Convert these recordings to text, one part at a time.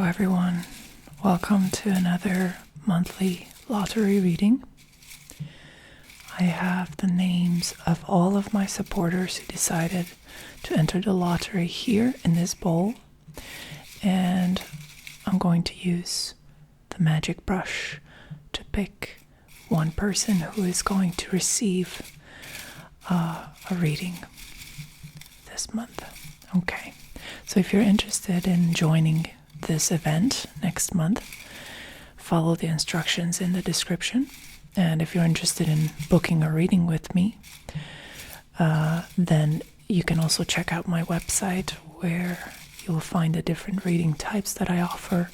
everyone. Welcome to another monthly lottery reading. I have the names of all of my supporters who decided to enter the lottery here in this bowl, and I'm going to use the magic brush to pick one person who is going to receive a reading this month. Okay, so if you're interested in joining this event next month, follow the instructions in the description. And if you're interested in booking a reading with me, then you can also check out my website where you will find the different reading types that I offer.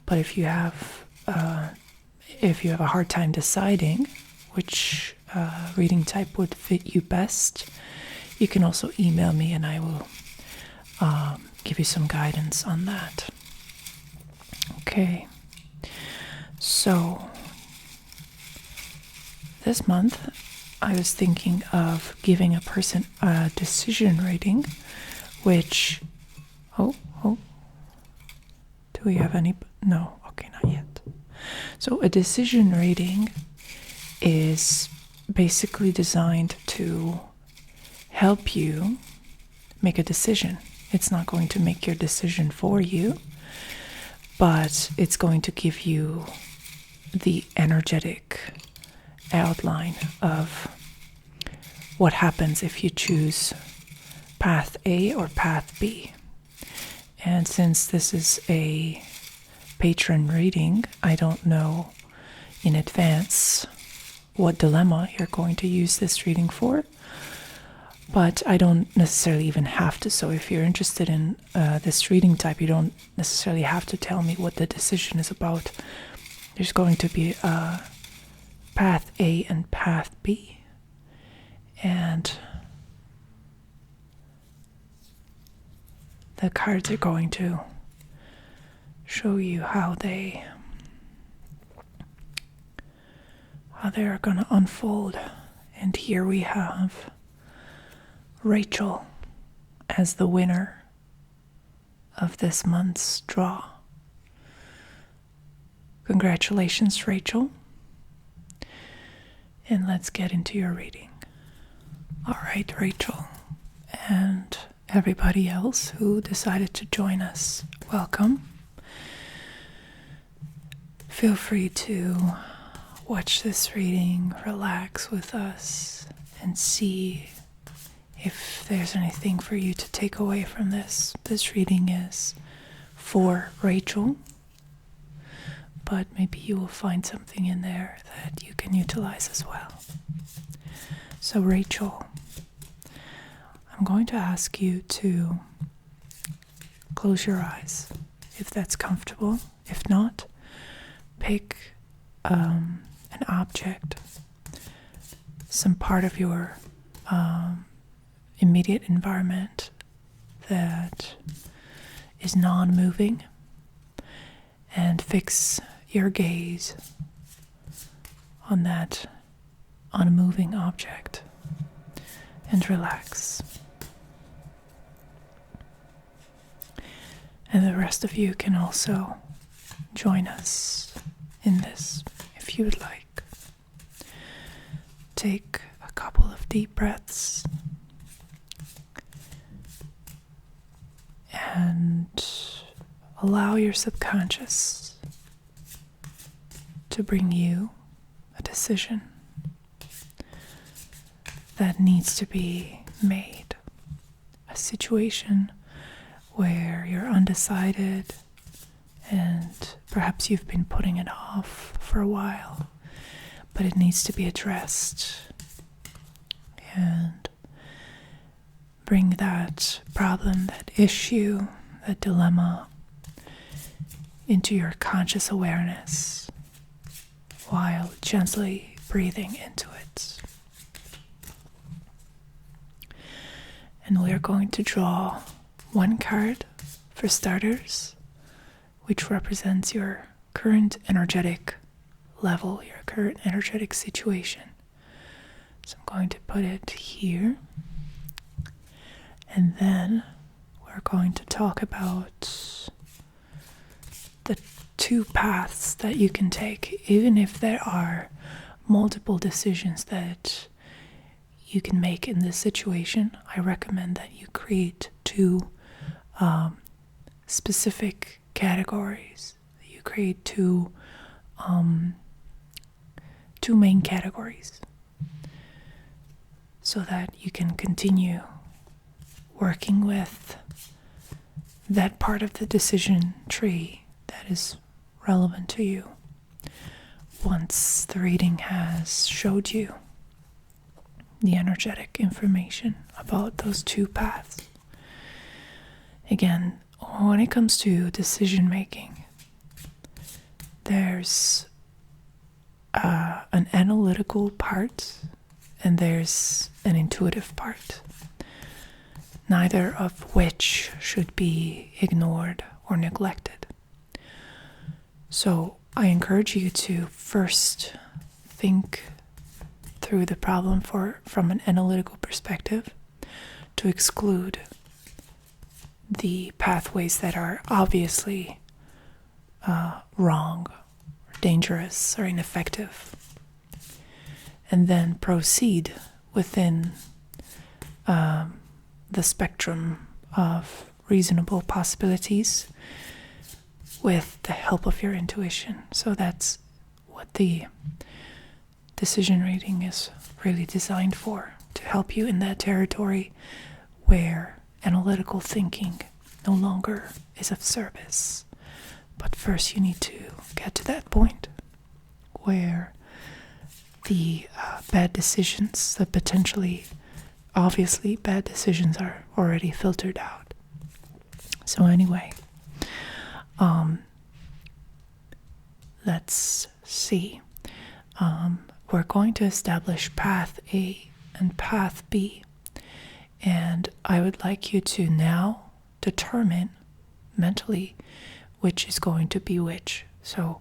But if you have a hard time deciding which reading type would fit you best, you can also email me and I will give you some guidance on that. Okay, so this month I was thinking of giving a person a decision rating, which, do we have any? No, okay, not yet. So a decision rating is basically designed to help you make a decision. It's not going to make your decision for you, but it's going to give you the energetic outline of what happens if you choose path A or path B. And since this is a patron reading, I don't know in advance what dilemma you're going to use this reading for, but I don't necessarily even have to. So if you're interested in this reading type, you don't necessarily have to tell me what the decision is about. There's going to be path A and path B. And the cards are going to show you how they are going to unfold. And here we have Rachel as the winner of this month's draw. Congratulations, Rachel. And let's get into your reading. All right, Rachel, and everybody else who decided to join us, welcome. Feel free to watch this reading, relax with us, and see if there's anything for you to take away from this. This reading is for Rachel, but maybe you will find something in there that you can utilize as well. So Rachel, I'm going to ask you to close your eyes if that's comfortable. If not, pick an object, some part of your immediate environment that is non-moving, and fix your gaze on that unmoving object and relax. And the rest of you can also join us in this if you would like. Take a couple of deep breaths and allow your subconscious to bring you a decision that needs to be made. A situation where you're undecided and perhaps you've been putting it off for a while, but it needs to be addressed. And bring that problem, that issue, that dilemma into your conscious awareness while gently breathing into it. And we are going to draw one card for starters, which represents your current energetic level, your current energetic situation. So I'm going to put it here. And then we're going to talk about the two paths that you can take, even if there are multiple decisions that you can make in this situation. I recommend that you create two specific categories. You create two main categories so that you can continue working with that part of the decision tree that is relevant to you once the reading has showed you the energetic information about those two paths. Again, when it comes to decision making, there's an analytical part and there's an intuitive part, neither of which should be ignored or neglected. So I encourage you to first think through the problem from an analytical perspective, to exclude the pathways that are obviously wrong, or dangerous, or ineffective, and then proceed within the spectrum of reasonable possibilities with the help of your intuition. So that's what the decision reading is really designed for, to help you in that territory where analytical thinking no longer is of service. But first you need to get to that point where the bad decisions, the potentially obviously bad decisions, are already filtered out. So anyway, let's see. We're going to establish path A and path B, and I would like you to now determine mentally which is going to be which. So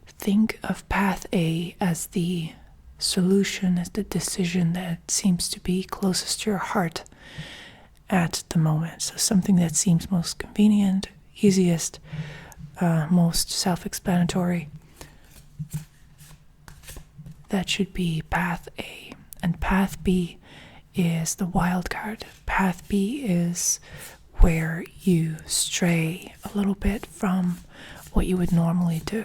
think of path A as the solution, as the decision that seems to be closest to your heart at the moment. So something that seems most convenient, easiest, most self-explanatory. That should be path A. And path B is the wild card. Path B is where you stray a little bit from what you would normally do.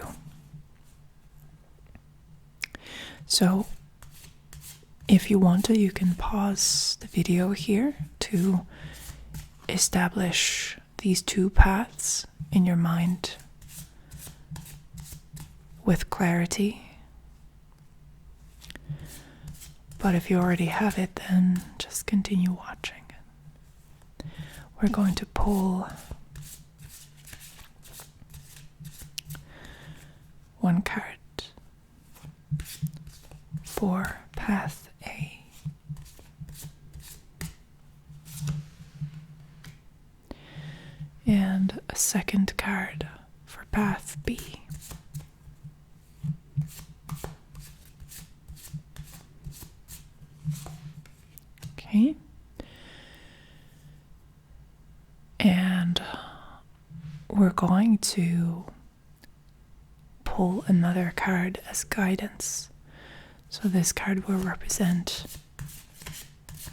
So if you want to, you can pause the video here to establish these two paths in your mind with clarity. But if you already have it, then just continue watching. We're going to pull one card for path A. And a second card for path B. Okay. And we're going to pull another card as guidance. So this card will represent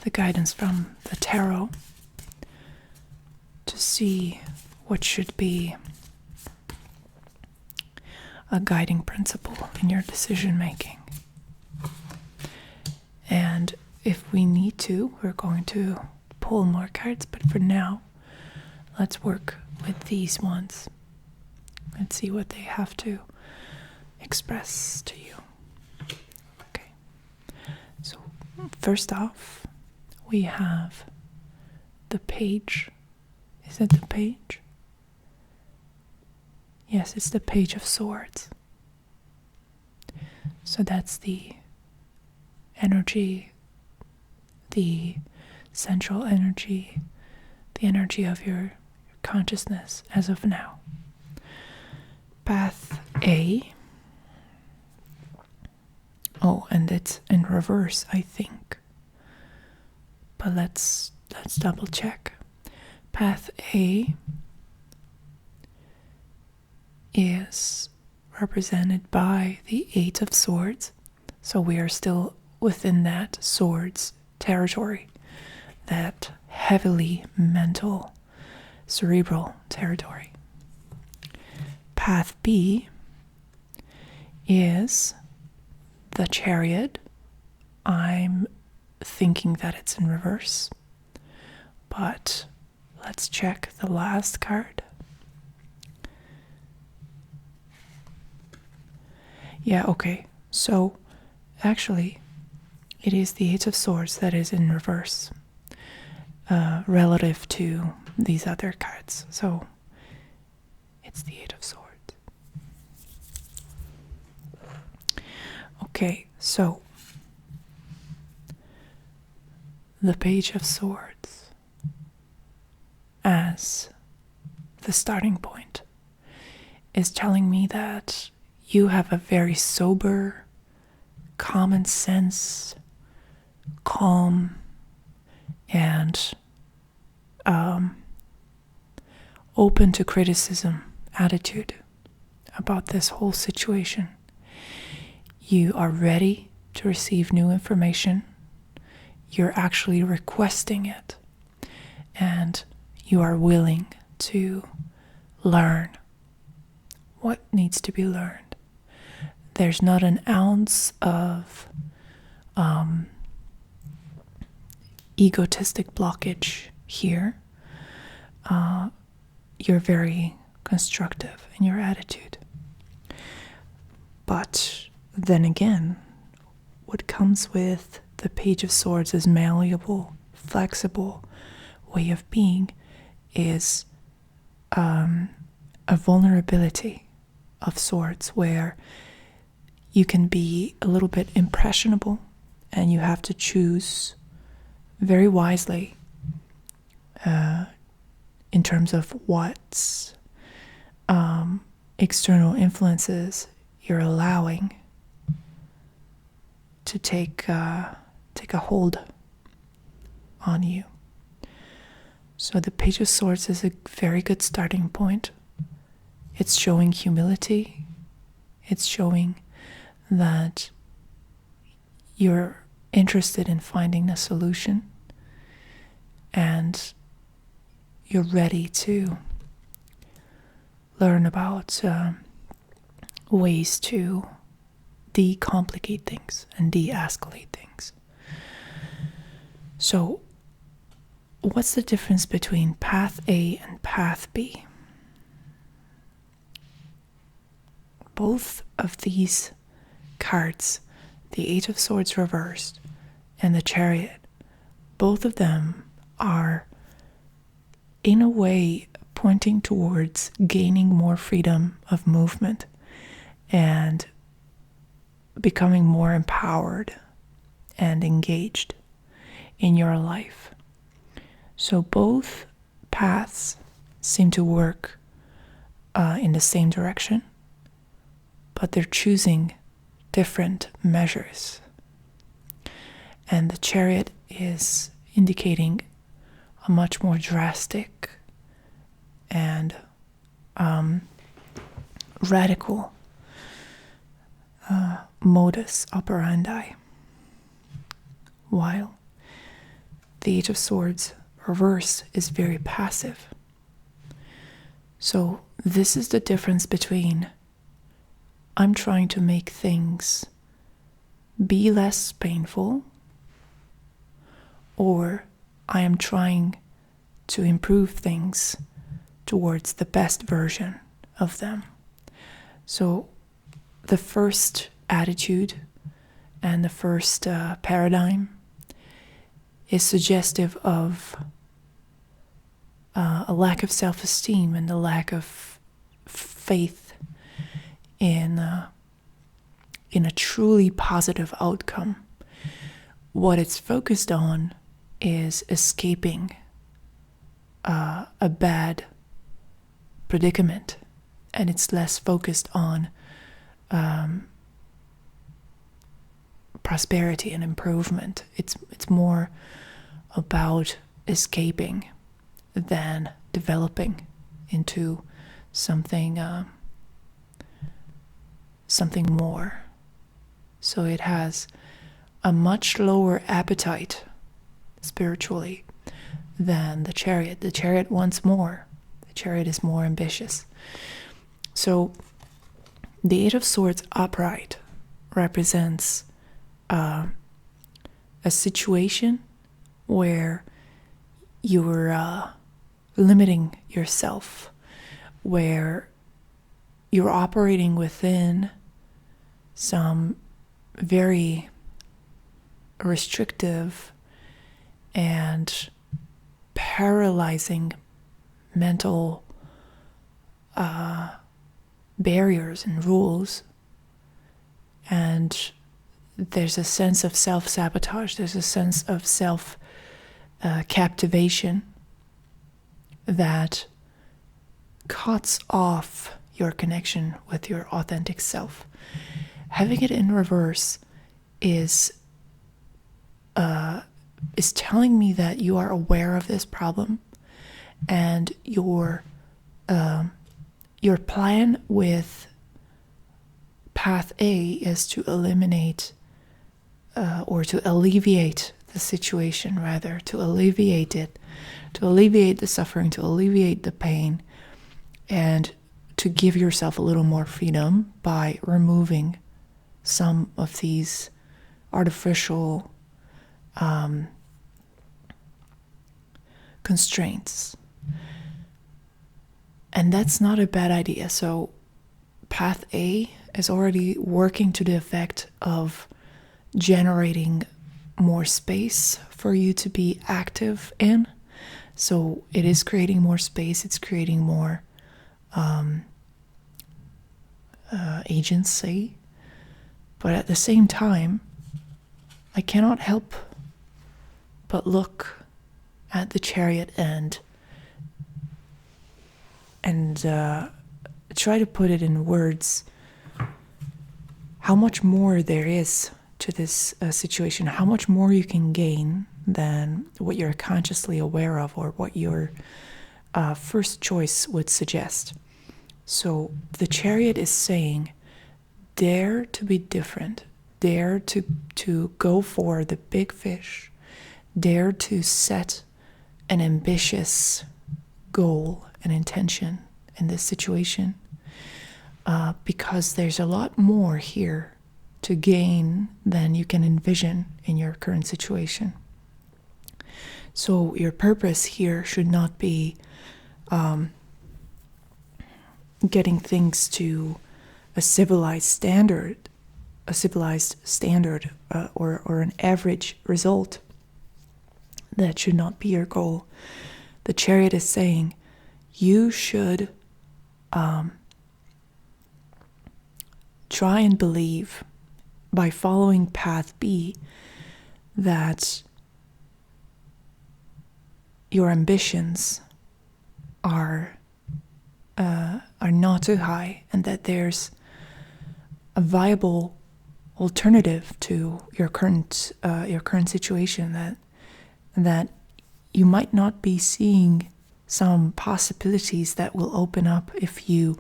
the guidance from the tarot to see what should be a guiding principle in your decision making. And if we need to, we're going to pull more cards, but for now, let's work with these ones and see what they have to express to you. Okay. So first off, we have the page. Is it the page? Yes, it's the Page of Swords. So that's the energy, the central energy, the energy of your consciousness as of now. Path A. Oh, and it's in reverse, I think. But let's double check. Path A is represented by the Eight of Swords. So we are still within that swords territory, that heavily mental, cerebral territory. Path B is the Chariot. I'm thinking that it's in reverse, but let's check the last card. Yeah, okay. So actually, it is the Eight of Swords that is in reverse relative to these other cards. So it's the Eight of Swords. Okay, so the Page of Swords as the starting point is telling me that you have a very sober, common sense, calm, and open to criticism attitude about this whole situation. You are ready to receive new information. You're actually requesting it, and you are willing to learn what needs to be learned. There's not an ounce of egotistic blockage here. You're very constructive in your attitude. But then again, what comes with the Page of Swords is malleable, flexible way of being is a vulnerability of sorts where you can be a little bit impressionable and you have to choose very wisely in terms of what external influences you're allowing to take a hold on you. So the Page of Swords is a very good starting point. It's showing humility. It's showing that you're interested in finding a solution and you're ready to learn about ways to decomplicate things and de-escalate things. So, what's the difference between Path A and Path B? Both of these cards, the Eight of Swords reversed and the Chariot, both of them are in a way pointing towards gaining more freedom of movement and becoming more empowered and engaged in your life. So both paths seem to work in the same direction, but they're choosing different measures. And the Chariot is indicating a much more drastic and radical modus operandi, while the Eight of Swords reverse is very passive. So this is the difference between I'm trying to make things be less painful, or I am trying to improve things towards the best version of them. So the first attitude and the first paradigm is suggestive of a lack of self-esteem and a lack of faith in a truly positive outcome. What it's focused on is escaping a bad predicament, and it's less focused on prosperity and improvement. It's more about escaping, than developing into something something more. So it has a much lower appetite spiritually than the Chariot. The Chariot wants more. The Chariot is more ambitious. So the Eight of Swords upright represents a situation where you're limiting yourself, where you're operating within some very restrictive and paralyzing mental barriers and rules. And there's a sense of self-sabotage, there's a sense of self-captivation that cuts off your connection with your authentic self. Having it in reverse is telling me that you are aware of this problem, and your plan with path A is to eliminate or to alleviate the situation, rather, to alleviate it, to alleviate the suffering, to alleviate the pain, and to give yourself a little more freedom by removing some of these artificial constraints. And that's not a bad idea. So path A is already working to the effect of generating more space for you to be active in. So it is creating more space, it's creating more agency. But at the same time, I cannot help but look at the Chariot and try to put it in words how much more there is to this situation, how much more you can gain than what you're consciously aware of or what your first choice would suggest. So the Chariot is saying, dare to be different, dare to go for the big fish, dare to set an ambitious goal and intention in this situation, because there's a lot more here to gain than you can envision in your current situation. So your purpose here should not be getting things to a civilized standard, or an average result. That should not be your goal. The Chariot is saying you should try and believe, by following path B, that your ambitions are not too high, and that there's a viable alternative to your current situation, that you might not be seeing some possibilities that will open up if you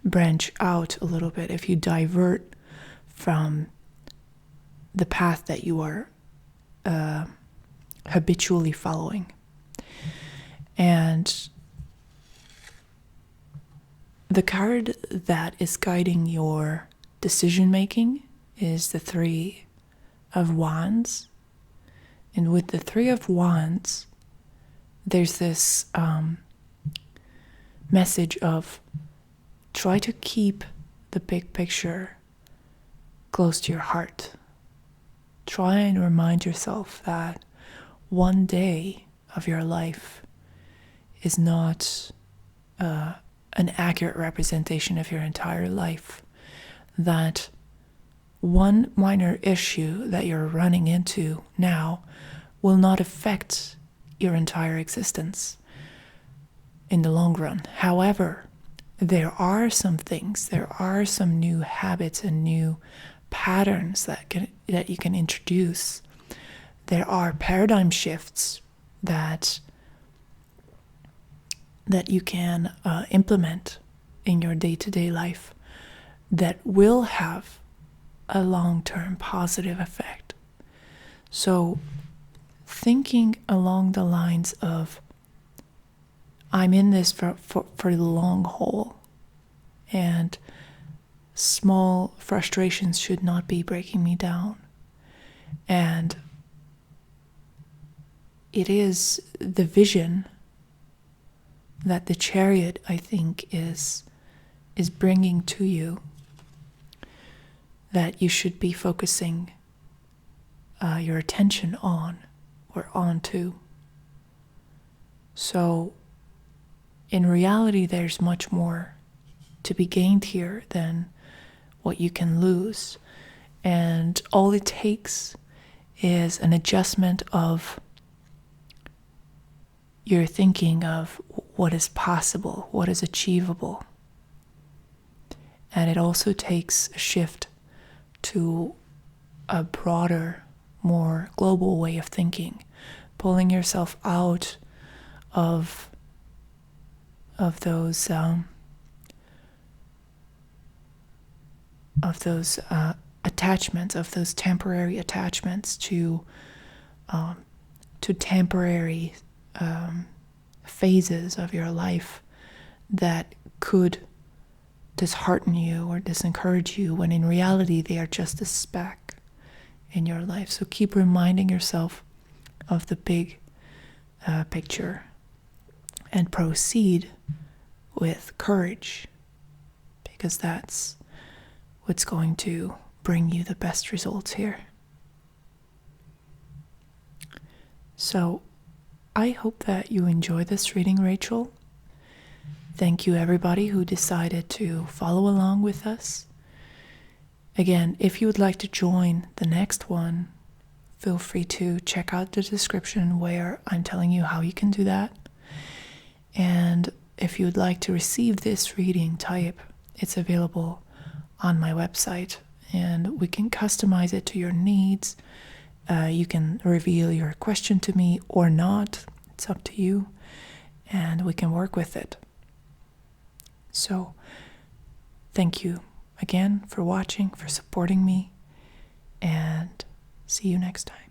branch out a little bit, if you divert from the path that you are habitually following. And the card that is guiding your decision making is the Three of Wands. And with the Three of Wands, there's this message of try to keep the big picture close to your heart. Try and remind yourself that one day of your life is not an accurate representation of your entire life. That one minor issue that you're running into now will not affect your entire existence in the long run. However, there are some things, there are some new habits and new patterns that you can introduce. There are paradigm shifts that you can implement in your day-to-day life that will have a long-term positive effect. So thinking along the lines of, I'm in this for the long haul, and small frustrations should not be breaking me down. And it is the vision that the chariot, I think, is bringing to you, that you should be focusing your attention on, or onto. So in reality, there's much more to be gained here than what you can lose. And all it takes is an adjustment of your thinking of what is possible, what is achievable. And it also takes a shift to a broader, more global way of thinking, pulling yourself out of those attachments, of those temporary attachments to temporary phases of your life that could dishearten you or disencourage you, when in reality they are just a speck in your life. So keep reminding yourself of the big picture, and proceed with courage, because that's what's going to bring you the best results here. So I hope that you enjoy this reading, Rachel. Thank you, everybody who decided to follow along with us. Again, if you would like to join the next one, feel free to check out the description where I'm telling you how you can do that. And if you would like to receive this reading type, it's available on my website, and we can customize it to your needs. You can reveal your question to me or not. It's up to you, and we can work with it. So, thank you again for watching, for supporting me, and see you next time.